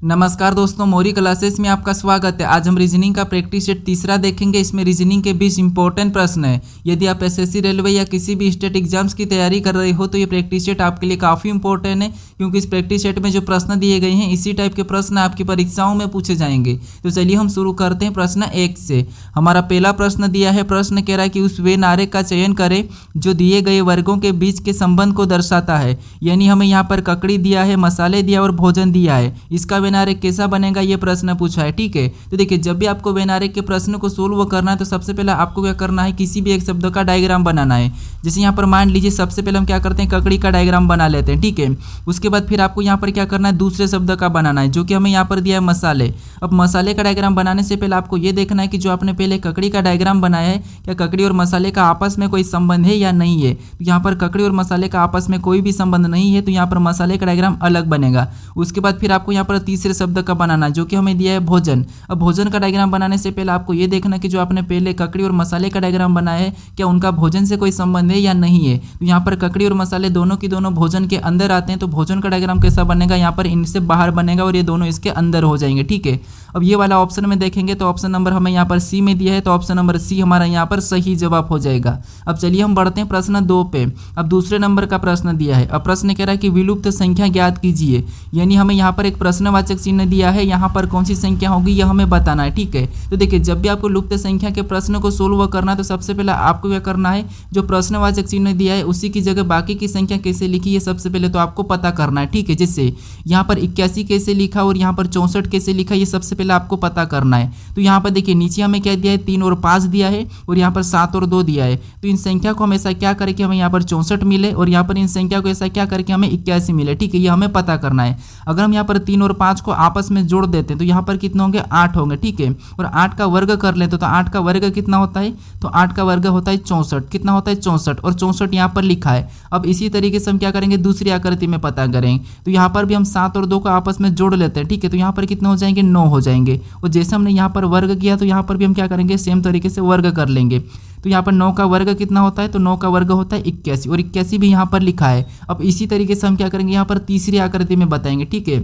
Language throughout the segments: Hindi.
नमस्कार दोस्तों, मौरी क्लासेस में आपका स्वागत है। आज हम रीजनिंग का प्रैक्टिस सेट तीसरा देखेंगे। इसमें रीजनिंग के 20 इंपॉर्टेंट प्रश्न है। यदि आप एसएससी, रेलवे या किसी भी स्टेट एग्जाम्स की तैयारी कर रहे हो तो ये प्रैक्टिस सेट आपके लिए काफ़ी इंपॉर्टेंट है, क्योंकि इस प्रैक्टिस सेट में जो प्रश्न दिए गए हैं इसी टाइप के प्रश्न आपकी परीक्षाओं में पूछे जाएंगे। तो चलिए हम शुरू करते हैं प्रश्न 1 से। हमारा पहला प्रश्न दिया है। प्रश्न कह रहा है कि उस वे नारे का चयन करें जो दिए गए वर्गों के बीच के संबंध को दर्शाता है। यानी हमें यहाँ पर ककड़ी दिया है, मसाले दिया और भोजन दिया है। इसका वे नारे कैसा बनेगा ये प्रश्न पूछा है। ठीक है, तो देखिए जब भी आपको वे नारे के प्रश्न को सोल्व करना है तो सबसे पहले आपको क्या करना है, किसी भी एक शब्द का डायग्राम बनाना है। जैसे यहाँ पर मान लीजिए सबसे पहले हम क्या करते हैं, ककड़ी का डायग्राम बना लेते हैं। ठीक है, उसके बाद फिर आपको यहाँ पर क्या करना है, दूसरे शब्द का बनाना है, जो कि हमें यहाँ पर दिया है मसाले। अब मसाले का डायग्राम बनाने से पहले आपको ये देखना है कि जो आपने पहले ककड़ी का डायग्राम बनाया है, क्या ककड़ी और मसाले का आपस में कोई संबंध है या नहीं है। तो यहाँ पर ककड़ी और मसाले का आपस में कोई भी संबंध नहीं है, तो यहाँ पर मसाले का डायग्राम अलग बनेगा। उसके बाद फिर आपको यहाँ पर तीसरे शब्द का बनाना, जो कि हमें दिया है भोजन। अब भोजन का डायग्राम बनाने से पहले आपको ये देखना कि जो आपने पहले ककड़ी और मसाले का डायग्राम बनाया है, क्या उनका भोजन से कोई संबंध है या नहीं है। तो यहाँ पर ककड़ी और मसाले दोनों की दोनों भोजन के अंदर आते हैं, तो भोजन का डायग्राम कैसा बनेगा, यहाँ पर इनसे बाहर बनेगा और ये दोनों इसके अंदर हो जाएंगे। ठीक है, अब ये वाला ऑप्शन में देखेंगे तो ऑप्शन नंबर हमें यहाँ पर सी में दिया है, तो ऑप्शन नंबर सी हमारा यहाँ पर सही जवाब हो जाएगा। अब चलिए हम बढ़ते हैं प्रश्न 2 पे। अब दूसरे नंबर का प्रश्न दिया है। अब प्रश्न कह रहा है कि विलुप्त संख्या ज्ञात कीजिए। यानी हमें यहाँ पर एक प्रश्नवाचक चिन्ह दिया है, यहाँ पर कौन सी संख्या होगी यह हमें बताना है। ठीक है, तो देखिए जब भी आपको लुप्त संख्या के प्रश्न को सोल्व करना है तो सबसे पहले आपको क्या करना है, जो प्रश्नवाचक चिन्ह दिया है उसी की जगह बाकी की संख्या कैसे लिखी है सबसे पहले तो आपको पता करना है। ठीक है, जैसे यहाँ पर 81 कैसे लिखा और यहाँ पर 64 कैसे लिखा, ये सबसे पहले आपको पता करना है। तो यहाँ पर देखिए नीचे हमें क्या दिया है, 3 और 5 दिया है और यहाँ पर 7 और 2 दिया है। तो इन संख्या को हमेशा क्या करके हमें यहाँ पर 64 मिले और यहाँ पर इन संख्या को ऐसा क्या करके हमें 81 मिले। ठीक है, ये हमें पता करना है। अगर हम यहाँ पर 3 और 5 को आपस में जोड़ देते हैं तो यहाँ पर कितने होंगे, 8 होंगे। ठीक है, और 8 का वर्ग कर लेते तो 8 का वर्ग कितना होता है, तो 8 का वर्ग होता है 64। कितना होता है, 64, और 64 यहाँ पर लिखा है। अब इसी तरीके से हम क्या करेंगे, दूसरी आकृति में पता करेंगे। तो यहाँ पर भी हम 7 और 2 को आपस में जोड़ लेते हैं। ठीक है, तो यहाँ पर कितने हो जाएंगे, 9 हो जाएंगे। और जैसे हमने यहाँ पर वर्ग किया तो यहाँ पर भी हम क्या करेंगे, सेम तरीके से वर्ग कर लेंगे। तो यहाँ पर 9 का वर्ग कितना होता है, तो 9 का वर्ग होता है 81 और 81 भी यहाँ पर लिखा है। अब इसी तरीके से हम क्या करेंगे, यहाँ पर तीसरी आकृति में बताएंगे। ठीक है,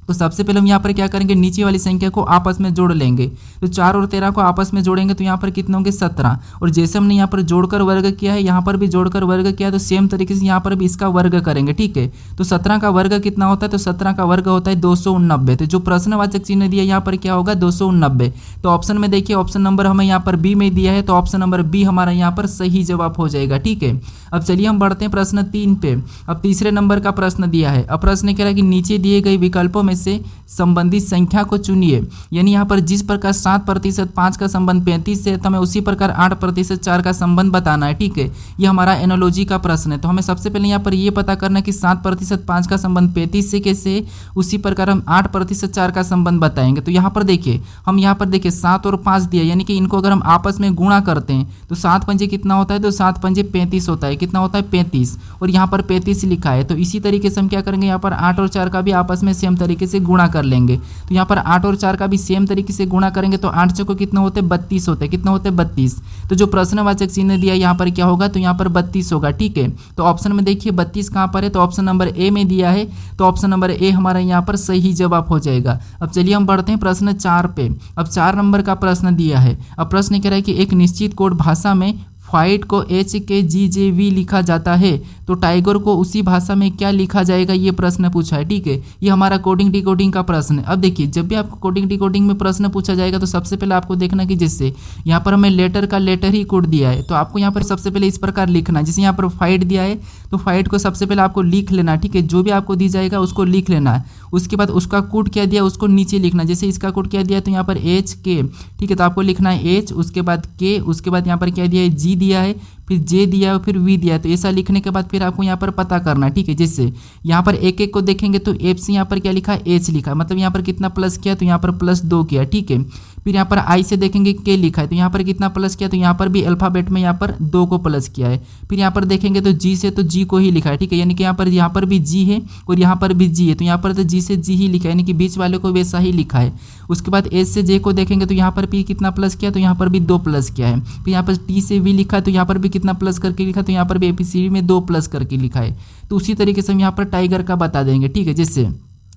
तो सबसे पहले हम यहाँ पर क्या करेंगे, नीचे वाली संख्या को आपस में जोड़ लेंगे। तो 4 और 13 को आपस में जोड़ेंगे तो यहाँ पर कितने होंगे, 17। और जैसे हमने यहाँ पर जोड़कर वर्ग किया है, यहाँ पर भी जोड़कर वर्ग किया है, तो सेम तरीके से यहाँ पर भी इसका वर्ग करेंगे। ठीक है, तो 17 का वर्ग कितना होता है, तो 17 का वर्ग होता है 289। तो जो प्रश्नवाचक चिन्ह दिया यहाँ पर क्या होगा, 289। तो ऑप्शन में देखिए ऑप्शन नंबर हमें यहाँ पर बी में दिया है, तो ऑप्शन नंबर बी हमारा यहाँ पर सही जवाब हो जाएगा। ठीक है, अब चलिए हम बढ़ते हैं प्रश्न 3 पे। अब तीसरे नंबर का प्रश्न दिया है। अब प्रश्न कह रहा है कि नीचे दिए गए विकल्पों में से संबंधित संख्या को चुनिए। यानी यहाँ पर जिस प्रकार 7% 5 का संबंध 35 से, तो हमें उसी प्रकार 8% 4 का संबंध बताना है। ठीक है, ये हमारा एनालॉजी का प्रश्न है। तो हमें सबसे पहले यहाँ पर ये पता करना है कि 7% 5 का संबंध 35 से कैसे है, उसी प्रकार हम 8% 4 का संबंध बताएंगे। तो यहाँ पर देखिए हम यहाँ पर देखिए 7 और 5 दिया, यानी कि इनको अगर हम आपस में गुणा करते हैं तो 7 पंजे कितना होता है, तो 7 पंजे 35 होता है। कितना होता है, 35, और यहाँ पर 35 लिखा है। तो इसी तरीके से हम क्या करेंगे, यहाँ पर 8 और 4 का भी आपस में सेम तरीके से गुणा कर लेंगे। तो यहाँ पर 8 और 4 का भी सेम तरीके से गुणा करेंगे तो 8 चौको कितने होते हैं, 32 होते हैं। कितना होते हैं, 32। तो जो प्रश्नवाचक चिन्ह दिया यहाँ पर क्या होगा, तो यहाँ पर 32 होगा। ठीक है, तो ऑप्शन में देखिए 32 कहाँ पर है, तो ऑप्शन नंबर ए में दिया है, तो ऑप्शन नंबर ए हमारा यहाँ पर सही जवाब हो जाएगा। अब चलिए हम बढ़ते हैं प्रश्न 4 पे। अब 4 नंबर का प्रश्न दिया है। अब प्रश्न कह रहा है कि एक निश्चित कोड भाषा में फाइट को HKGJV लिखा जाता है, तो टाइगर को उसी भाषा में क्या लिखा जाएगा, ये प्रश्न पूछा है। ठीक है, ये हमारा कोडिंग डिकोडिंग का प्रश्न है। अब देखिए जब भी आपको कोडिंग डिकोडिंग में प्रश्न पूछा जाएगा तो सबसे पहले आपको देखना कि जैसे यहाँ पर हमें लेटर का लेटर ही कोड दिया है, तो आपको यहाँ पर सबसे पहले इस प्रकार लिखना है। जैसे यहाँ पर फाइट दिया है तो फाइट को सबसे पहले आपको लिख लेना। ठीक है, जो भी आपको दी जाएगा उसको लिख लेना है। उसके बाद उसका कोड क्या दिया उसको नीचे लिखना। जैसे इसका कोड क्या दिया है, तो यहाँ पर HK। ठीक है, तो आपको लिखना है H, उसके बाद K, उसके बाद यहाँ पर क्या दिया है, G दिया है, फिर जे दिया है, फिर वी दिया है। तो ऐसा लिखने के बाद फिर आपको यहाँ पर पता करना है। ठीक है, जैसे यहाँ पर एक एक को देखेंगे तो एफ से यहाँ पर क्या लिखा है, एच लिखा है, मतलब यहाँ पर कितना प्लस किया, तो यहाँ पर +2 किया। ठीक है, फिर यहाँ पर आई से देखेंगे के लिखा है, तो यहाँ पर कितना प्लस किया, तो यहाँ पर भी अल्फाबेट में यहाँ पर 2 को प्लस किया है। फिर यहाँ पर देखेंगे तो जी से तो जी को ही लिखा है। ठीक है, यानी कि यहाँ पर भी जी है और यहाँ पर भी जी है, तो यहाँ पर तो जी से जी ही लिखा है, यानी कि बीच वाले को वैसा ही लिखा है। उसके बाद एच से जे को देखेंगे तो यहाँ पर भी कितना प्लस किया, तो यहाँ पर भी 2 प्लस किया है। फिर यहाँ पर टी से वी लिखा है, तो यहाँ पर भी कितना प्लस करके लिखा, तो यहाँ पर भी ABCD में 2 प्लस करके लिखा है। तो उसी तरीके से हम यहाँ पर टाइगर का बता देंगे। ठीक है, जैसे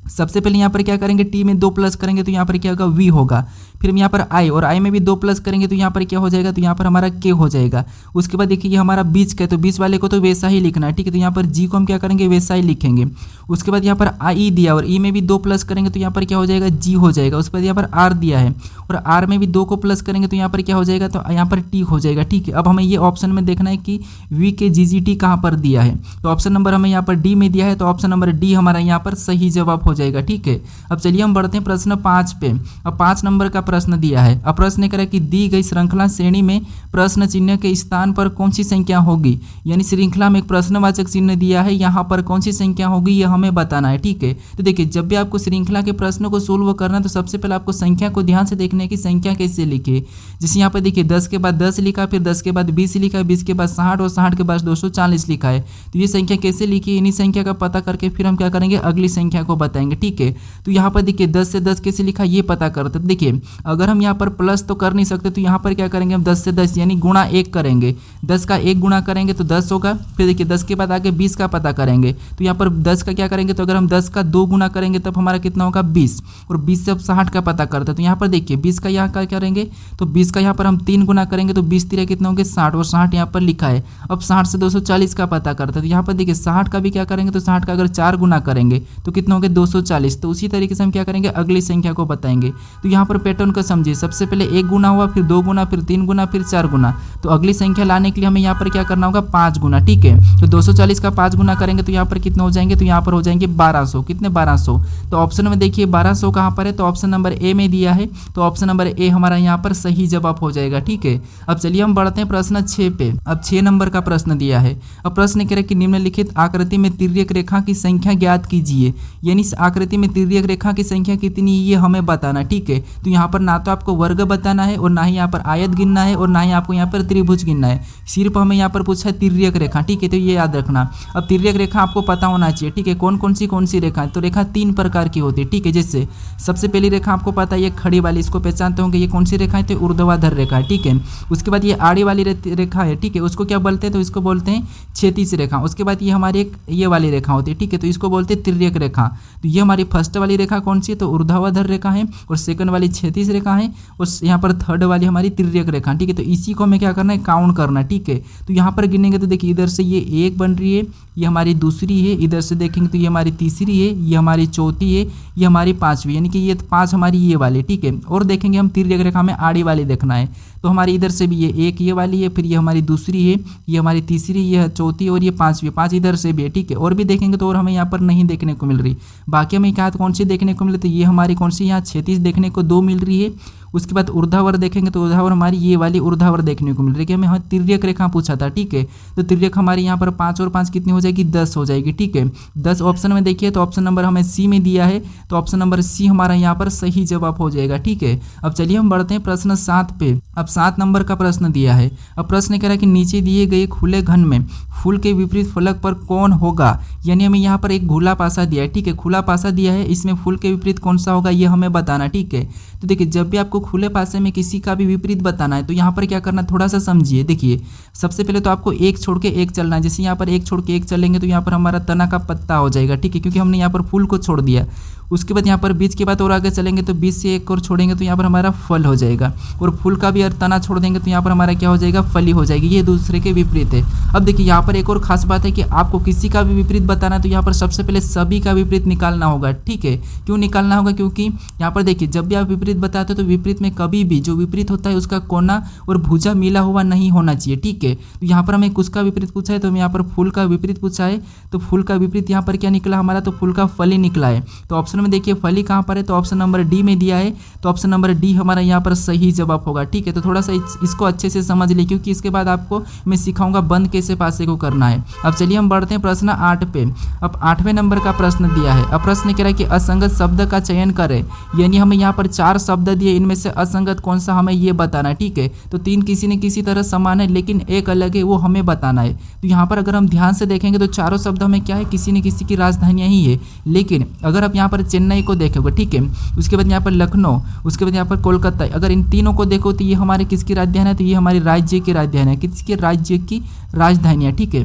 सबसे पहले यहाँ पर क्या करेंगे, टी में 2 प्लस करेंगे तो यहाँ पर क्या होगा, वी होगा। फिर हम यहाँ पर आई, और आई में भी 2 प्लस करेंगे तो यहाँ पर क्या हो जाएगा, तो यहाँ पर हमारा के हो जाएगा। उसके बाद देखिए ये हमारा बीच का है, तो बीच वाले को तो वैसा ही लिखना है, ठीक है। तो यहाँ पर जी को हम क्या करेंगे, वैसा ही लिखेंगे। उसके बाद यहाँ पर आई दिया और ई में भी 2 प्लस करेंगे तो यहाँ पर क्या हो जाएगा, जी हो जाएगा। उसके बाद यहाँ पर आर दिया है और आर में भी 2 को प्लस करेंगे तो यहाँ पर क्या हो जाएगा, तो यहाँ पर टी हो जाएगा, ठीक है। अब हमें ये ऑप्शन में देखना है कि वी के जी जी टी कहाँ पर दिया है, तो ऑप्शन नंबर हमें यहाँ पर डी में दिया है, तो ऑप्शन नंबर डी हमारा यहाँ पर सही जवाब हो जाएगा, ठीक है। अब चलिए हम बढ़ते हैं प्रश्न 5 पे। अब 5 नंबर का प्रश्न दिया है। अब प्रश्न करें कि दी गई श्रृंखला श्रेणी में प्रश्न चिन्ह के स्थान पर कौन सी संख्या होगी, यानी श्रृंखला में एक प्रश्नवाचक चिन्ह दिया है, यहाँ पर कौन सी संख्या होगी ये हमें बताना है, ठीक है। तो देखिए जब भी आपको श्रृंखला के प्रश्नों को सोल्व करना है तो सबसे पहले आपको संख्या को ध्यान से देखने की संख्या कैसे लिखे। जैसे यहाँ पर देखिए 10 के बाद 10 लिखा, फिर 10 के बाद 20 लिखा है, 20 के बाद 60 और 60 के बाद 240 लिखा है। तो ये संख्या कैसे लिखी, इन्हीं संख्या का पता करके फिर हम क्या करेंगे, अगली संख्या को बताएंगे, ठीक है। तो यहाँ पर देखिए 10 से 10 कैसे लिखा ये पता करते। देखिए अगर हम यहाँ पर प्लस तो कर नहीं सकते तो यहाँ पर क्या करेंगे, हम 10 से 10 यानी गुणा 1 करेंगे। 10 का 1 गुणा करेंगे तो 10 होगा। फिर देखिए 10 के बाद आगे 20 का पता करेंगे, तो यहाँ पर 10 का क्या करेंगे, तो अगर हम 10 का 2 गुणा करेंगे तब हमारा कितना होगा, 20। और 20 से अब 60 का पता करते हैं, तो यहाँ पर देखिए 20 का यहाँ का करेंगे, तो 20 का यहाँ पर हम 3 गुना करेंगे तो 20 3 कितना होंगे, 60, और 60 यहाँ पर लिखा है। अब 60 से 240 का पता करते हैं, तो यहाँ पर देखिए 60 का भी क्या करेंगे, तो 60 का अगर 4 गुना करेंगे तो कितना होंगे, 240। तो उसी तरीके से हम क्या करेंगे, अगली संख्या को बताएंगे। तो यहाँ पर पैटर्न को समझिए, सबसे पहले 1 गुना हुआ, फिर 2 गुना, फिर 3 गुना, फिर 4 गुना। तो अगली संख्या लाने के लिए हमें यहाँ पर क्या करना होगा, 5 गुना, ठीक है। तो 240 का 5 गुना करेंगे तो यहाँ पर कितने हो जाएंगे, तो यहाँ पर हो जाएंगे 1200। कितने, 1200। तो ऑप्शन में देखिए 1200 कहाँ पर है, तो ऑप्शन नंबर ए में दिया है, तो ऑप्शन नंबर ए हमारा यहाँ पर सही जवाब हो जाएगा, ठीक है। अब चलिए हम बढ़ते हैं प्रश्न 6 पे। अब 6 नंबर का प्रश्न दिया है। अब प्रश्न कह रहे कि निम्नलिखित आकृति में तिर्यक रेखा की संख्या ज्ञात कीजिए, यानी इस आकृति में तिर्यक रेखा की संख्या कितनी ये हमें बताना, ठीक है। तो यहाँ पर ना तो आपको वर्ग बताना है और ना ही यहाँ पर आयत गिनना है और ना ही आपको यहाँ पर त्रिभुज गिनना है, सिर्फ हमें यहाँ पर पूछा है तिर्यक रेखा, ठीक है। तो ये याद रखना। अब तिर्यक रेखा आपको पता होना चाहिए, ठीक है। कौन कौन सी रेखा है, तो रेखा 3 प्रकार की होती है, ठीक है। जैसे सबसे पहली रेखा आपको पता है ये खड़ी वाली, इसको पहचानते होंगे, ये कौन सी रेखा है, तो ऊर्ध्वाधर रेखा है, ठीक है। उसके बाद ये आड़ी वाली रेखा है, ठीक है, उसको क्या बोलते हैं, तो इसको बोलते हैं क्षैतिज रेखा। उसके बाद ये हमारी एक ये वाली रेखा होती है, ठीक है, तो इसको बोलते हैं तिर्यक रेखा। तो ये हमारी फर्स्ट वाली रेखा कौन सी है, तो ऊर्ध्वाधर रेखा है, और सेकंड वाली क्षैतिज रेखा है, और यहाँ पर थर्ड वाली हमारी तिर्यक रेखा, ठीक है। तो इसी को हमें क्या करना है, काउंट करना, ठीक है। तो यहाँ पर गिनेंगे तो देखिए इधर से ये एक बन रही है, ये हमारी दूसरी है, इधर से देखेंगे तो ये हमारी तीसरी है, ये हमारी चौथी है, ये हमारी 5वीं, यानी कि ये 5 हमारी ये वाली, ठीक है। और देखेंगे हम तिर्यक रेखा में आड़ी वाली देखना है, तो हमारी इधर से भी ये एक ये वाली है, फिर ये हमारी दूसरी है, ये हमारी तीसरी, ये चौथी और ये 5वीं, 5 इधर से भी है, ठीक है। और भी देखेंगे तो और हमें यहाँ पर नहीं देखने को मिल रही। बाकी हमें क्या कौन सी देखने को मिले, तो ये हमारी कौन सी यहाँ क्षैतिज देखने को 2 मिल रही है। उसके बाद ऊर्ध्वाधर देखेंगे तो ऊर्ध्वाधर हमारी ये वाली ऊर्ध्वाधर देखने को मिल रही है, कि हमें यहाँ तिर्यक रेखा पूछा था, ठीक है। तो तिर्यक हमारी यहाँ पर 5 और 5 कितनी हो जाएगी, 10 हो जाएगी, ठीक है। 10 ऑप्शन में देखिए, तो ऑप्शन नंबर हमें सी में दिया है, तो ऑप्शन नंबर सी हमारा यहाँ पर सही जवाब हो जाएगा, ठीक है। अब चलिए हम बढ़ते हैं प्रश्न 7 पे। अब 7 नंबर का प्रश्न दिया है। अब प्रश्न कह रहा है कि नीचे दिए गए खुले घन में फूल के विपरीत फलक पर कौन होगा, यानी हमें यहाँ पर एक खुला पासा दिया है, ठीक है, खुला पासा दिया है, इसमें फूल के विपरीत कौन सा होगा ये हमें बताना, ठीक है। तो देखिए जब भी आपको खुले पासे में किसी का भी विपरीत बताना है तो यहाँ पर क्या करना, थोड़ा सा समझिए। देखिए सबसे पहले तो आपको एक छोड़ के एक चलना है, जैसे यहाँ पर एक छोड़ के एक चलेंगे तो यहाँ पर हमारा तना का पत्ता हो जाएगा, ठीक है, क्योंकि हमने यहाँ पर फूल को छोड़ दिया। उसके बाद यहाँ पर बीच के बाद और आगे चलेंगे तो बीच से एक और छोड़ेंगे तो यहाँ पर हमारा फल हो जाएगा, और फूल का भी अगर तना छोड़ देंगे तो यहाँ पर हमारा क्या हो जाएगा, फली हो जाएगी। ये दूसरे के विपरीत है। अब देखिए यहाँ पर एक और खास बात है कि आपको किसी का भी विपरीत बताना है तो यहाँ पर सबसे पहले सभी का विपरीत निकालना होगा, ठीक है। क्यों निकालना होगा, क्योंकि यहाँ पर देखिए जब भी आप विपरीत बताते हो तो विपरीत में कभी भी जो विपरीत होता है उसका कोना और भुजा मिला हुआ नहीं होना चाहिए, ठीक है। तो यहाँ पर हमें किसका विपरीत पूछा है, तो हमें यहाँ पर फूल का विपरीत पूछा है, तो फूल का विपरीत यहाँ पर क्या निकला हमारा, तो फूल का फली निकला है। तो ऑप्शन में देखिए फली कहाँ पर है, तो ऑप्शन नंबर डी में दिया है, तो ऑप्शन नंबर डी हमारा यहाँ पर सही जवाब होगा, ठीक है। तो थोड़ा सा इसको अच्छे से समझ ले, क्योंकि इसके बाद आपको मैं सिखाऊंगा बंद कैसे पासे को करना है। अब चलिए हम बढ़ते हैं प्रश्न 8 पे। अब 8वें नंबर का प्रश्न दिया है। अब प्रश्न कह रहा है कि असंगत शब्द का चयन करें, यानी हमें यहाँ पर 4 शब्द दिए, इनमें से असंगत कौन सा हमें ये बताना है, ठीक है। तो 3 किसी न किसी तरह समान है लेकिन एक अलग है, वो हमें बताना है। तो यहाँ पर अगर हम ध्यान से देखेंगे तो चारों शब्द हमें क्या है, किसी न किसी की राजधानियाँ ही है। लेकिन अगर आप यहाँ पर चेन्नई को देखोगे, ठीक है, उसके बाद यहाँ पर लखनऊ, उसके बाद यहाँ पर कोलकाता, अगर इन तीनों को देखो तो ये हमारे किसकी राजधानी है, तो ये हमारी राज्य की राजधानी है, किसके राज्य की राजधानी है, ठीक है।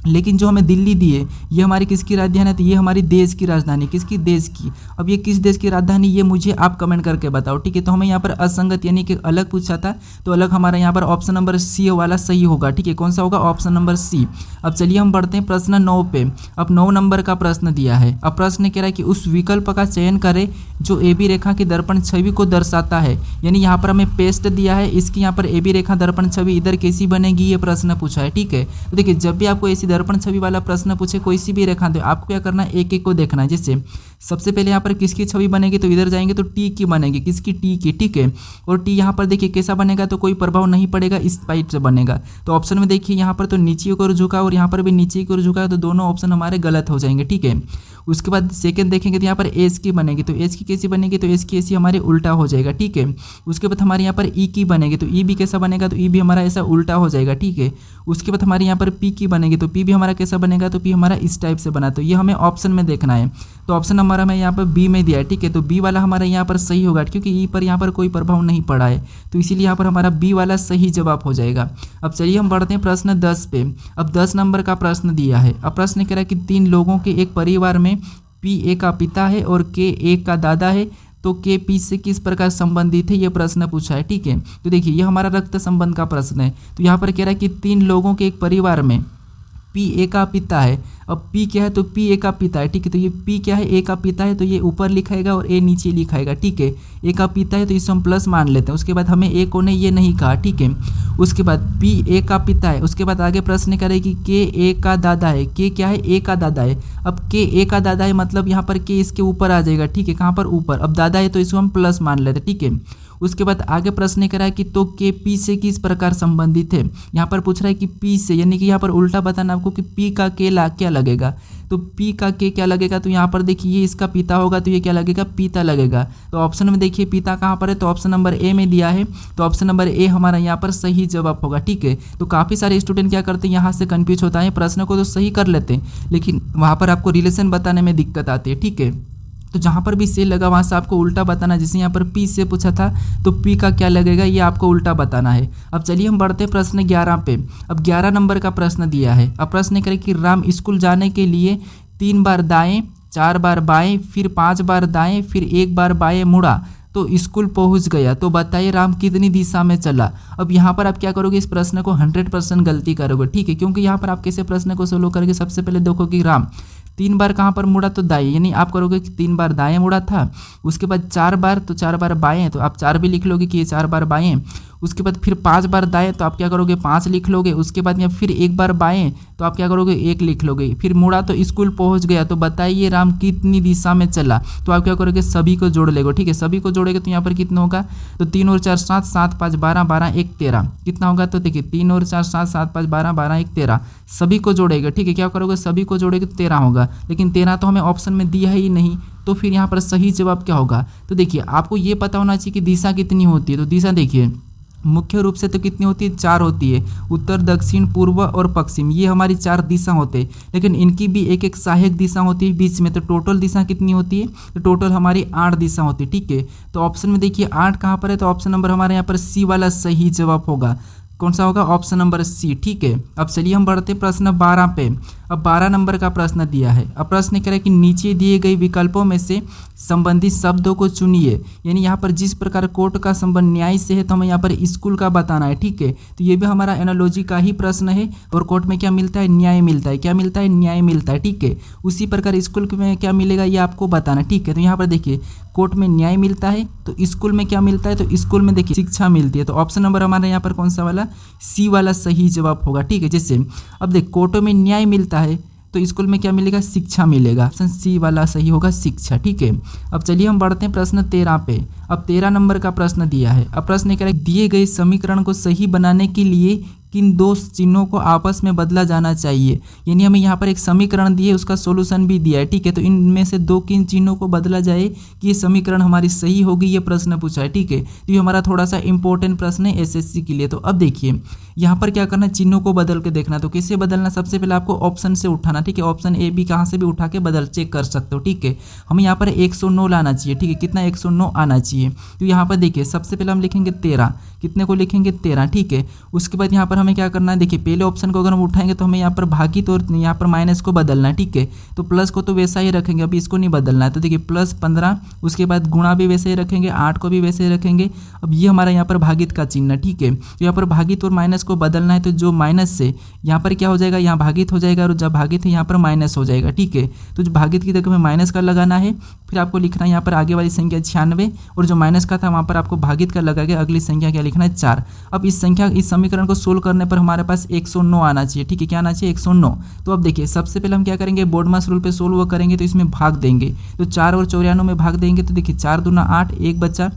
लेकिन जो हमें दिल्ली दी है ये हमारी किसकी राजधानी है, तो ये हमारी देश की राजधानी, किसकी, देश की। अब ये किस देश की राजधानी, ये मुझे आप कमेंट करके बताओ, ठीक है। तो हमें यहाँ पर असंगत यानी कि अलग पूछा था, तो अलग हमारा यहाँ पर ऑप्शन नंबर सी वाला सही होगा, ठीक है। कौन सा होगा, ऑप्शन नंबर सी। अब चलिए हम बढ़ते हैं प्रश्न 9 पे। अब 9 नंबर का प्रश्न दिया है। अब प्रश्न कह रहा है कि उस विकल्प का चयन करें जो ए बी रेखा की दर्पण छवि को दर्शाता है। यानी यहाँ पर हमें पेस्ट दिया है, इसकी यहाँ पर ए बी रेखा दर्पण छवि इधर कैसी बनेगी, ये प्रश्न पूछा है, ठीक है। तो देखिए जब भी आपको ऐसी दर्पण छवि वाला प्रश्न पूछे कोई सी भी रेखा, तो आपको क्या करना है, एक एक को देखना है। जैसे सबसे पहले यहाँ पर किसकी छवि बनेगी, तो इधर जाएंगे तो टी की बनेगी, किसकी, टी की, ठीक है। और टी यहाँ पर देखिए कैसा बनेगा, तो कोई प्रभाव नहीं पड़ेगा, इस टाइप से बनेगा। तो ऑप्शन में देखिए यहाँ पर तो नीचे की ओर झुका और यहाँ पर भी नीचे की ओर झुका, तो दोनों ऑप्शन हमारे गलत हो जाएंगे, ठीक है। उसके बाद सेकंड देखेंगे तो यहाँ पर एस की बनेगी, तो एस की कैसी बनेगी, तो एस की ऐसी हमारे उल्टा हो जाएगा, ठीक है। उसके बाद हमारे यहाँ पर ई की बनेगी, तो ई भी कैसा बनेगा, तो ई भी हमारा ऐसा उल्टा हो जाएगा, ठीक है। उसके बाद हमारे यहाँ पर पी की बनेगी, तो पी भी हमारा कैसा बनेगा, तो पी हमारा इस टाइप से बना। तो ये हमें ऑप्शन में देखना है। तो ऑप्शन हमारा हमें यहाँ पर बी में दिया है, ठीक है। तो बी वाला हमारा यहाँ पर सही होगा, क्योंकि ई पर यहाँ पर कोई प्रभाव नहीं पड़ा है, तो इसीलिए यहाँ पर हमारा बी वाला सही जवाब हो जाएगा। अब चलिए हम बढ़ते हैं प्रश्न 10 पे। अब 10 नंबर का प्रश्न दिया है। अब प्रश्न कह रहा है कि 3 लोगों के एक परिवार में पी ए का पिता है और के ए का दादा है, तो के पी से किस प्रकार संबंधित है, ये प्रश्न पूछा है, ठीक है। तो देखिए ये हमारा रक्त संबंध का प्रश्न है। तो यहाँ पर कह रहा है कि 3 लोगों के एक परिवार में पी ए का पिता है। अब पी क्या है, तो पी ए का पिता है, ठीक है। तो ये पी क्या है, ए का पिता है, तो ये ऊपर लिखाएगा और ए नीचे लिखाएगा, ठीक है। ए का पिता है तो इसे हम प्लस मान लेते हैं। उसके बाद हमें ए को ने ये नहीं कहा, ठीक है। उसके बाद पी ए का पिता है। उसके बाद आगे प्रश्न करे कि के ए का दादा है। के क्या है, ए का दादा है। अब के ए का दादा है मतलब यहाँ पर के इसके ऊपर आ जाएगा, ठीक है। कहाँ पर, ऊपर। अब दादा है तो इसको हम प्लस मान लेते हैं, ठीक है। उसके बाद आगे प्रश्न करा है कि तो के पी से किस प्रकार संबंधित है। यहाँ पर पूछ रहा है कि पी से, यानी कि यहाँ पर उल्टा बताना आपको कि पी का के क्या लगेगा। तो पी का के क्या लगेगा, तो यहाँ पर देखिए ये इसका पिता होगा, तो ये क्या लगेगा, पिता लगेगा। तो ऑप्शन में देखिए पिता कहाँ पर है, तो ऑप्शन नंबर ए में दिया है। तो ऑप्शन नंबर ए हमारा यहाँ पर सही जवाब होगा, ठीक है। तो काफ़ी सारे स्टूडेंट क्या करते हैं, यहाँ से कन्फ्यूज होता है, प्रश्न को तो सही कर लेते हैं लेकिन वहाँ पर आपको रिलेशन बताने में दिक्कत आती है, ठीक है। तो जहाँ पर भी से लगा वहाँ से आपको उल्टा बताना। जैसे यहाँ पर पी से पूछा था तो पी का क्या लगेगा, ये आपको उल्टा बताना है। अब चलिए हम बढ़ते हैं प्रश्न 11 पे। अब 11 नंबर का प्रश्न दिया है। अब प्रश्न करें कि राम स्कूल जाने के लिए 3 बार दाएं, 4 बार बाएं, फिर 5 बार दाएं, फिर 1 बार बाएं मुड़ा तो स्कूल पहुंच गया, तो बताइए राम कितनी दिशा में चला। अब यहाँ पर आप क्या करोगे, इस प्रश्न को 100% गलती करोगे, ठीक है। क्योंकि यहाँ पर आप कैसे प्रश्न को सोल्व करोगे, सबसे पहले देखो कि राम 3 बार कहाँ पर मुड़ा, तो दाएं, यानी आप करोगे कि 3 बार दाएं मुड़ा था। उसके बाद 4 बार, तो 4 बार बाएं, तो आप 4 भी लिख लोगे कि ये 4 बार बाएं। उसके बाद फिर 5 बार दाएं, तो आप क्या करोगे 5 लिख लोगे। उसके बाद या फिर 1 बार बाएं, तो आप क्या करोगे 1 लिख लोगे। फिर मुड़ा तो स्कूल पहुंच गया, तो बताइए राम कितनी दिशा में चला। तो आप क्या करोगे, सभी को जोड़ लेगो, ठीक है। सभी को जोड़ेगा तो यहाँ पर कितना होगा, तो 3 और 4 7, 7 5 12, 12 1 13 कितना होगा, तो देखिए 3 और 4 7, 7 5 12, 12 1 13 सभी को जोड़ेगा, ठीक है। क्या करोगे, सभी को जोड़ेगा तो 13 होगा, लेकिन 13 तो हमें ऑप्शन में दिया ही नहीं, तो फिर यहाँ पर सही जवाब क्या होगा। तो देखिए आपको ये पता होना चाहिए कि दिशा कितनी होती है। तो दिशा देखिए मुख्य रूप से तो कितनी होती है, 4 होती है, उत्तर दक्षिण पूर्व और पश्चिम, ये हमारी 4 दिशा होते हैं। लेकिन इनकी भी एक एक सहायक दिशा होती है बीच में, तो टोटल दिशा कितनी होती है, तो टोटल हमारी 8 दिशा होती है, ठीक है। तो ऑप्शन में देखिए 8 कहाँ पर है, तो ऑप्शन नंबर हमारे यहाँ पर सी वाला सही जवाब होगा। कौन सा होगा, ऑप्शन नंबर सी, ठीक है। अब चलिए हम बढ़ते प्रश्न 12 पे। अब 12 नंबर का प्रश्न दिया है। अब प्रश्न कह रहा है कि नीचे दिए गए विकल्पों में से संबंधित शब्दों को चुनिए। यानी यहाँ पर जिस प्रकार कोर्ट का संबंध न्याय से है, तो हमें यहाँ पर स्कूल का बताना है, ठीक है। तो ये भी हमारा एनालॉजी का ही प्रश्न है। और कोर्ट में क्या मिलता है, न्याय मिलता है। क्या मिलता है, न्याय मिलता है, ठीक है। उसी प्रकार स्कूल में क्या मिलेगा, ये आपको बताना, ठीक है। तो यहाँ पर देखिए कोर्ट में न्याय मिलता है, तो स्कूल में क्या मिलता है, तो स्कूल में देखिए शिक्षा मिलती है। तो ऑप्शन नंबर हमारे यहाँ पर कौन सा वाला, सी वाला सही जवाब होगा, ठीक है। जैसे अब देख कोर्टों में न्याय मिलता है, तो स्कूल में क्या मिलेगा, शिक्षा मिलेगा। ऑप्शन सी वाला सही होगा, शिक्षा, ठीक है। अब चलिए हम बढ़ते हैं प्रश्न 13 पे। अब 13 नंबर का प्रश्न दिया है। अब प्रश्न कह रहा है दिए गए समीकरण को सही बनाने के लिए किन 2 चिन्हों को आपस में बदला जाना चाहिए। यानी हमें यहाँ पर एक समीकरण दिए, उसका सॉल्यूशन भी दिया है, ठीक है। तो इनमें से 2 किन चिन्हों को बदला जाए कि ये समीकरण हमारी सही होगी, ये प्रश्न पूछा है, ठीक है। तो ये हमारा थोड़ा सा इंपॉर्टेंट प्रश्न है एसएससी के लिए। तो अब देखिए यहाँ पर क्या करना है, चिन्हों को बदल के देखना। तो कैसे बदलना, सबसे पहले आपको ऑप्शन से उठाना, ठीक है। ऑप्शन ए बी कहाँ से भी उठा के बदल चेक कर सकते हो, ठीक है। हमें यहाँ पर 109 लाना चाहिए, ठीक है। कितना, 109 आना चाहिए। तो यहाँ पर देखिए सबसे पहले हम लिखेंगे 13, कितने को लिखेंगे 13, ठीक है। उसके बाद यहाँ पर हमें क्या करना है, देखिए पहले ऑप्शन को अगर हम उठाएंगे तो हमें यहाँ पर भागित और यहाँ पर माइनस को बदलना है, ठीक है। तो प्लस को तो वैसा ही रखेंगे, अभी इसको नहीं बदलना है। तो देखिए +15, उसके बाद गुणा भी वैसे ही रखेंगे, 8 को भी वैसे ही रखेंगे। अब ये हमारा यहाँ पर भागित का चिन्ह, ठीक है। तो यहाँ पर भागित और माइनस को बदलना है, तो जो माइनस से यहाँ पर क्या हो जाएगा, यहाँ भागित हो जाएगा, और जब भागित है यहाँ पर माइनस हो जाएगा, ठीक है। तो जो भागित की जगह में माइनस का लगाना है, फिर आपको लिखना है यहाँ पर आगे वाली संख्या 96, और जो माइनस का था वहाँ पर आपको भागित का लगा के अगली संख्या क्या लिखना है, 4। अब इस समीकरण को सोल्व करने पर हमारे पास 109 आना चाहिए, ठीक है। क्या आना चाहिए, 109। तो अब देखिए सबसे पहले हम क्या करेंगे, बोर्डमास रूल पे सोल्व करेंगे, तो इसमें भाग देंगे। तो 4 और 94 में भाग देंगे, तो देखिए 4 दूना 8, 1 बचा,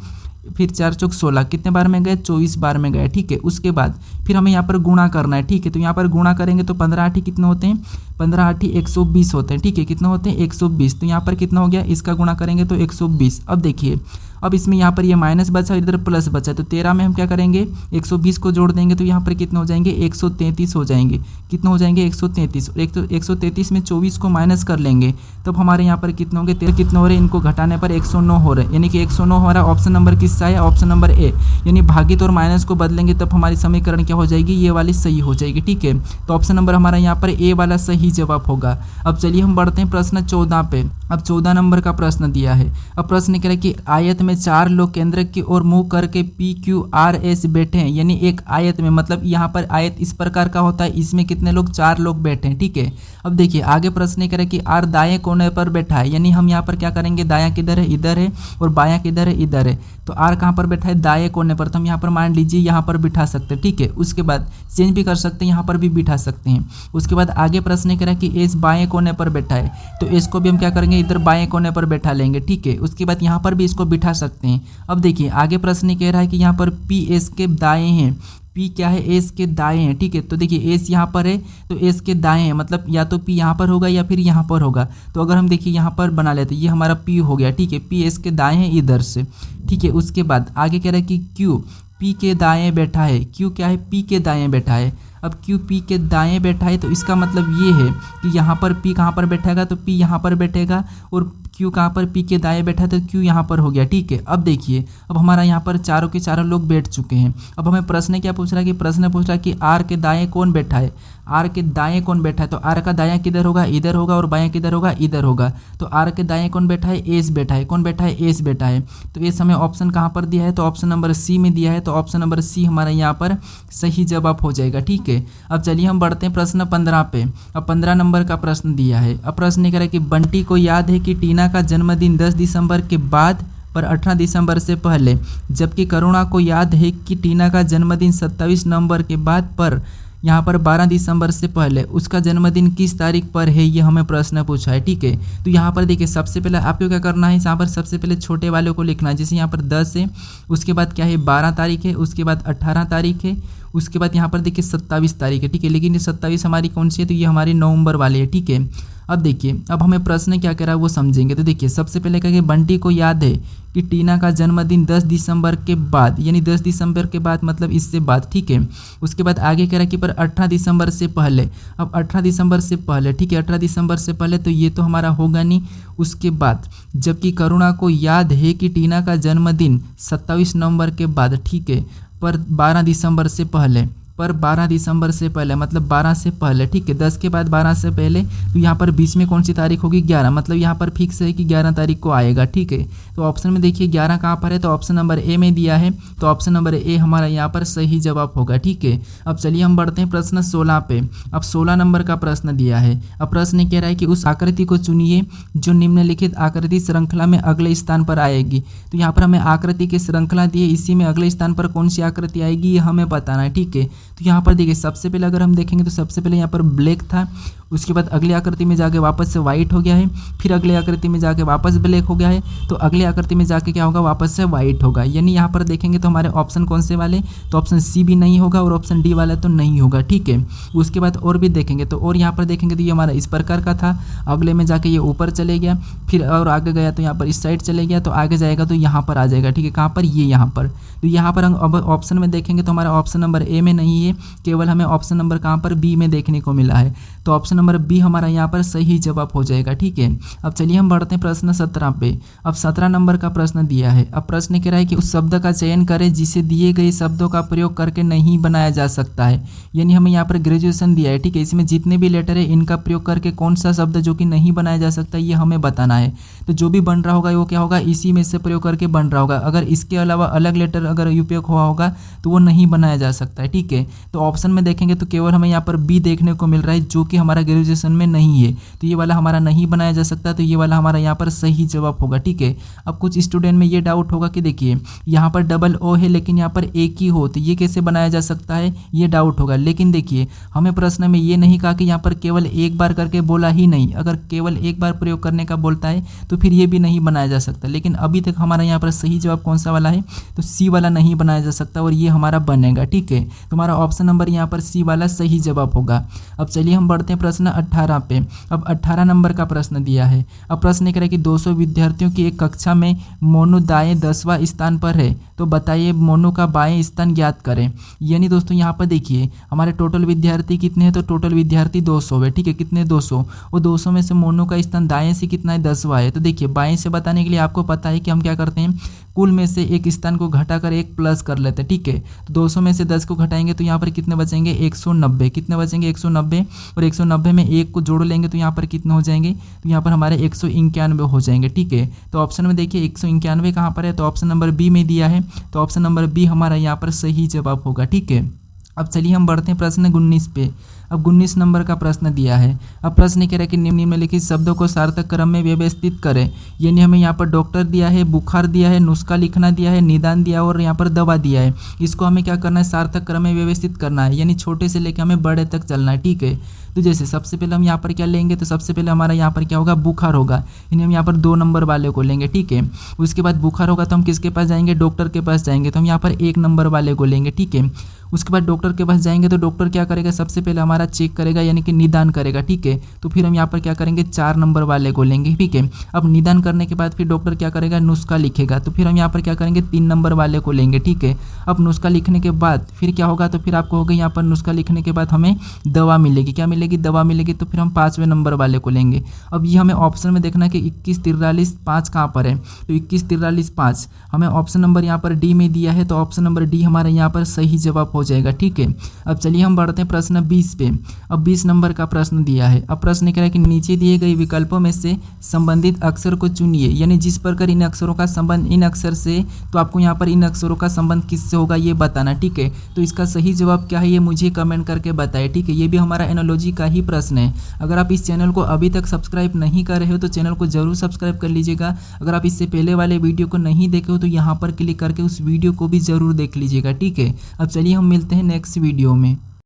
फिर 4 चौक 16, कितने बार में गए, 24 बार में गए, ठीक है। उसके बाद फिर हमें यहाँ पर गुणा करना है, ठीक है। तो यहाँ पर गुणा करेंगे तो 15 8 कितने होते हैं, 15 8 120 होते हैं, ठीक है। कितने होते हैं, 120। तो यहाँ पर कितना हो गया, इसका गुणा करेंगे तो 120। अब देखिए अब इसमें यहाँ पर ये माइनस बचा, इधर प्लस बचा, तो 13 में हम क्या करेंगे, 120 को जोड़ देंगे, तो यहाँ पर कितने हो जाएंगे, 133 हो जाएंगे। कितने हो जाएंगे, 133। 133 में 24 को माइनस कर लेंगे, तब हमारे यहाँ पर कितने होंगे, 13 कितने हो रहे हैं, इनको घटाने पर 109 हो रहे हैं, यानी कि 109 हमारा ऑप्शन नंबर किसका है, ऑप्शन नंबर ए। यानी भागित और माइनस को बदलेंगे तब हमारी समीकरण क्या हो जाएगी, ये वाली सही हो जाएगी, ठीक है। तो ऑप्शन नंबर हमारा यहाँ पर ए वाला सही जवाब होगा। अब चलिए हम बढ़ते हैं प्रश्न 14 पे। अब 14 नंबर का प्रश्न दिया है। अब प्रश्न कह रहा है कि आयत में 4 लोग केंद्र की ओर मुंह करके PQRS बैठे हैं, यानी एक आयत में, मतलब यहाँ पर आयत इस प्रकार का होता है, इसमें कितने लोग, 4 लोग बैठे हैं, ठीक है। अब देखिए आगे प्रश्न कह रहा है कि R दाएं कोने पर बैठा है, यानी हम यहाँ पर क्या करेंगे, दायां किधर है, इधर है, और बायां किधर है, इधर है। तो R कहाँ पर बैठा है, दाएं कोने पर, तो हम यहाँ पर मान लीजिए यहाँ पर बिठा सकते हैं, ठीक है। उसके बाद चेंज भी कर सकते हैं, यहाँ पर भी बिठा सकते हैं। उसके बाद आगे प्रश्न कह रहा है कि S बाएं कोने पर बैठा है, तो S को भी हम क्या करेंगे, इधर बाएं कोने पर बैठा लेंगे, ठीक है। उसके बाद यहाँ पर भी इसको बिठा सकते हैं। अब देखिए आगे प्रश्न कह रहा है कि यहाँ पर P S के दाएं हैं, P क्या है, एस के दाएं हैं, ठीक है। तो देखिए एस यहाँ पर है, तो एस के दाएं हैं, मतलब या तो P यहाँ पर होगा या फिर यहाँ पर होगा। तो अगर हम देखिए यहाँ पर बना लेते, ये हमारा P हो गया, ठीक है। P एस के दाएं हैं इधर से, ठीक है। उसके बाद आगे कह रहा है कि Q P के दाएं बैठा है, Q क्या है, P के दाएं बैठा है। अब Q P के दाएं बैठा है, तो इसका मतलब ये है कि यहाँ पर P कहाँ पर बैठेगा, तो P यहाँ पर बैठेगा, और Q कहाँ पर, P के दाएं बैठा है, तो Q यहाँ पर हो गया, ठीक है। अब देखिए अब हमारा यहाँ पर चारों के चारों लोग बैठ चुके हैं। अब हमें प्रश्न क्या पूछ रहा है, कि प्रश्न पूछ रहा है कि R के दाएं कौन बैठा है, R के दाएं कौन बैठा है। तो R का दायां किधर होगा, इधर होगा, और बायां किधर होगा, इधर होगा। तो R के दाएं कौन बैठा है, एस बैठा है। कौन बैठा है, एस बैठा है। तो एस हमें ऑप्शन कहाँ पर दिया है, तो ऑप्शन नंबर सी में दिया है। तो ऑप्शन नंबर सी हमारा यहाँ पर सही जवाब हो जाएगा, ठीक है। अब चलिए हम बढ़ते हैं प्रश्न 15 पे। अब 15 नंबर का प्रश्न दिया है। अब प्रश्न कह रहा है कि बंटी को याद है कि टीना का जन्मदिन 10 दिसंबर के बाद पर 18 दिसंबर से पहले, जबकि करुणा को याद है कि टीना का जन्मदिन 27 नवंबर के बाद पर यहाँ पर 12 दिसंबर से पहले उसका जन्मदिन किस तारीख पर है, ये हमें प्रश्न पूछा है, ठीक है। तो यहाँ पर देखिए सबसे पहले आपको क्या करना है, यहाँ पर सबसे पहले छोटे वाले को लिखना है। जैसे यहाँ पर 10 है, उसके बाद क्या है 12 तारीख है, उसके बाद 18 तारीख है, उसके बाद यहाँ पर देखिए 27 तारीख है, ठीक है। लेकिन ये 27 हमारी कौन सी है, तो ये हमारी नवंबर वाली है, ठीक है। अब देखिए अब हमें प्रश्न क्या कह रहा है वो समझेंगे। तो देखिए सबसे पहले कहेंगे बंटी को याद है कि टीना का जन्मदिन 10 दिसंबर के बाद, यानी 10 दिसंबर के बाद मतलब इससे बाद, ठीक है। उसके बाद आगे कह रहा है कि पर 18 दिसंबर से पहले। अब 18 दिसंबर से पहले, ठीक है, 18 दिसंबर से पहले तो ये तो हमारा होगा नहीं। उसके बाद जबकि करुणा को याद है कि टीना का जन्मदिन 27 नवंबर के बाद, ठीक है, पर 12 दिसंबर से पहले, पर 12 दिसंबर से पहले मतलब 12 से पहले, ठीक है। 10 के बाद 12 से पहले, तो यहाँ पर बीच में कौन सी तारीख होगी, 11, मतलब यहाँ पर फिक्स है कि 11 तारीख को आएगा, ठीक है। तो ऑप्शन में देखिए 11 कहाँ पर है, तो ऑप्शन नंबर ए में दिया है। तो ऑप्शन नंबर ए हमारा यहाँ पर सही जवाब होगा, ठीक है। अब चलिए हम बढ़ते हैं प्रश्न 16 पे। अब 16 नंबर का प्रश्न दिया है। अब प्रश्न कह रहा है कि उस आकृति को चुनिए जो निम्नलिखित आकृति श्रृंखला में अगले स्थान पर आएगी। तो यहाँ पर हमें आकृति की श्रृंखला दी है, इसी में अगले स्थान पर कौन सी आकृति आएगी ये हमें बताना है, ठीक है। तो यहाँ पर देखिए सबसे पहले अगर हम देखेंगे तो सबसे पहले यहाँ पर ब्लैक था, उसके बाद अगले आकृति में जाके वापस से वाइट हो गया है, फिर अगले आकृति में जाके वापस ब्लैक हो गया है, तो अगले आकृति में जाके क्या होगा, वापस से वाइट होगा। यानी यहाँ पर देखेंगे तो हमारे ऑप्शन कौन से वाले, तो ऑप्शन सी भी नहीं होगा और ऑप्शन डी वाला तो नहीं होगा, ठीक है। उसके बाद और भी देखेंगे तो और यहाँ पर देखेंगे तो ये हमारा इस प्रकार का था, अगले में जाके ये ऊपर चले गया, फिर और आगे गया तो यहाँ पर इस साइड चले गया, तो आगे जाएगा तो यहाँ पर आ जाएगा, ठीक है। कहाँ पर, ये यहाँ पर। तो यहाँ पर हम अब ऑप्शन में देखेंगे तो हमारा ऑप्शन नंबर ए में नहीं नहीं है, केवल हमें ऑप्शन नंबर कहाँ पर बी में देखने को मिला है। तो ऑप्शन नंबर बी हमारा यहाँ पर सही जवाब हो जाएगा। ठीक है, अब चलिए हम बढ़ते हैं प्रश्न 17 पे। अब 17 नंबर का प्रश्न दिया है। अब प्रश्न कह रहा है कि उस शब्द का चयन करें जिसे दिए गए शब्दों का प्रयोग करके नहीं बनाया जा सकता है। यानी हमें यहाँ पर ग्रेजुएशन दिया है। ठीक है, इसमें जितने भी लेटर है इनका प्रयोग करके कौन सा शब्द जो कि नहीं बनाया जा सकता ये हमें बताना है। तो जो भी बन रहा होगा वो क्या होगा, इसी में से प्रयोग करके बन रहा होगा। अगर इसके अलावा अलग लेटर अगर उपयोग हुआ होगा तो वो नहीं बनाया जा सकता है। ठीक है, तो ऑप्शन में देखेंगे तो केवल हमें यहाँ पर बी देखने को मिल रहा है जो कि हमारा ग्रेजुएशन में नहीं है। तो ये वाला हमारा नहीं बनाया जा सकता, तो ये वाला हमारा यहाँ पर सही जवाब होगा। ठीक है, अब कुछ स्टूडेंट में ये डाउट होगा कि देखिए यहाँ पर डबल ओ है लेकिन यहाँ पर एक ही हो, तो ये कैसे बनाया जा सकता है, ये डाउट होगा। लेकिन देखिए हमें प्रश्न में ये नहीं कहा कि यहाँ पर केवल एक बार करके बोला ही नहीं। अगर केवल एक बार प्रयोग करने का बोलता है तो फिर ये भी नहीं बनाया जा सकता। लेकिन अभी तक हमारा यहाँ पर सही जवाब कौन सा वाला है, तो सी वाला नहीं बनाया जा सकता और ये हमारा बनेगा। ठीक है, तो हमारा ऑप्शन नंबर यहाँ पर सी वाला सही जवाब होगा। अब चलिए हम बढ़ते हैं प्रश्न 18 पे। अब 18 नंबर का प्रश्न दिया है। अब प्रश्न कह रहा है कि 200 विद्यार्थियों की एक कक्षा में मोनू दाएं 10वां स्थान पर है, तो बताइए मोनू का बाएं स्थान ज्ञात करें। यानी दोस्तों यहाँ पर देखिए हमारे टोटल विद्यार्थी कितने हैं, तो टोटल विद्यार्थी 200 है। ठीक है, कितने 200, और 200 में से मोनू का स्थान दाएं से कितना है, 10वां है। तो देखिए बाएं से बताने के लिए आपको पता है कि हम क्या करते हैं, कुल में से एक स्थान को घटाकर एक प्लस कर लेते हैं। ठीक है, तो 200 में से 10 को घटाएंगे तो यहाँ पर कितने बचेंगे, 190। कितने बचेंगे, 190, और 190 में एक को जोड़ लेंगे तो यहाँ पर कितने हो जाएंगे, तो यहाँ पर हमारे 191 हो जाएंगे। ठीक है, तो ऑप्शन में देखिए 191 कहाँ पर है, तो ऑप्शन नंबर बी में दिया है। तो ऑप्शन नंबर बी हमारा यहाँ पर सही जवाब होगा। ठीक है, अब चलिए हम बढ़ते हैं प्रश्न 19 पे। अब 19 नंबर का प्रश्न दिया है। अब प्रश्न कह रहा है कि निम्नलिखित शब्दों को सार्थक क्रम में व्यवस्थित करें। यानी हमें यहाँ पर डॉक्टर दिया है, बुखार दिया है, नुस्खा लिखना दिया है, निदान दिया है और यहाँ पर दवा दिया है। इसको हमें क्या करना है, सार्थक क्रम में व्यवस्थित करना है, यानी छोटे से लेकर हमें बड़े तक चलना है। ठीक है, तो जैसे सबसे पहले हम यहाँ पर क्या लेंगे, तो सबसे पहले हमारा यहाँ पर क्या होगा, बुखार होगा, यानी हम यहाँ पर 2 नंबर वाले को लेंगे। ठीक है, उसके बाद बुखार होगा तो हम किसके पास जाएंगे, डॉक्टर के पास जाएंगे, तो हम यहाँ पर 1 नंबर वाले को लेंगे। ठीक है, उसके बाद डॉक्टर के पास जाएंगे तो डॉक्टर क्या करेगा, सबसे पहले हमारा चेक करेगा यानी कि निदान करेगा। ठीक है, तो फिर हम यहाँ पर क्या करेंगे, 4 नंबर वाले को लेंगे। ठीक है, अब निदान करने के बाद फिर डॉक्टर क्या करेगा, नुस्खा लिखेगा, तो फिर हम यहाँ पर क्या करेंगे, 3 नंबर वाले को लेंगे। ठीक है, अब नुस्खा लिखने के बाद फिर क्या होगा, तो फिर आपको होगा यहाँ पर नुस्खा लिखने के बाद हमें दवा मिलेगी। क्या मिलेगी, दवा मिलेगी, तो फिर हम 5वें नंबर वाले को लेंगे। अब ये हमें ऑप्शन में देखना है कि 21, 43, 5 कहाँ पर है, तो 21, 43, 5 हमें ऑप्शन नंबर यहाँ पर डी में दिया है, तो ऑप्शन नंबर डी हमारा यहाँ पर सही जवाब हो जाएगा। ठीक है, अब चलिए हम बढ़ते हैं प्रश्न 20 पे। अब 20 नंबर का प्रश्न दिया है। अब प्रश्न कह रहा है कि नीचे दिए गए विकल्पों में से संबंधित अक्षर को चुनिए, यानी जिस प्रकार इन अक्षरों का संबंध इन अक्षर से, तो आपको यहाँ पर इन अक्षरों का संबंध किससे होगा ये बताना। ठीक है, तो इसका सही जवाब क्या है ये मुझे कमेंट करके बताएं। ठीक है, ये भी हमारा एनालॉजी का ही प्रश्न है। अगर आप इस चैनल को अभी तक सब्सक्राइब नहीं कर रहे हो तो चैनल को जरूर सब्सक्राइब कर लीजिएगा। अगर आप इससे पहले वाले वीडियो को नहीं देखे हो तो यहाँ पर क्लिक करके उस वीडियो को भी जरूर देख लीजिएगा। ठीक है, अब चलिए हम मिलते हैं नेक्स्ट वीडियो में।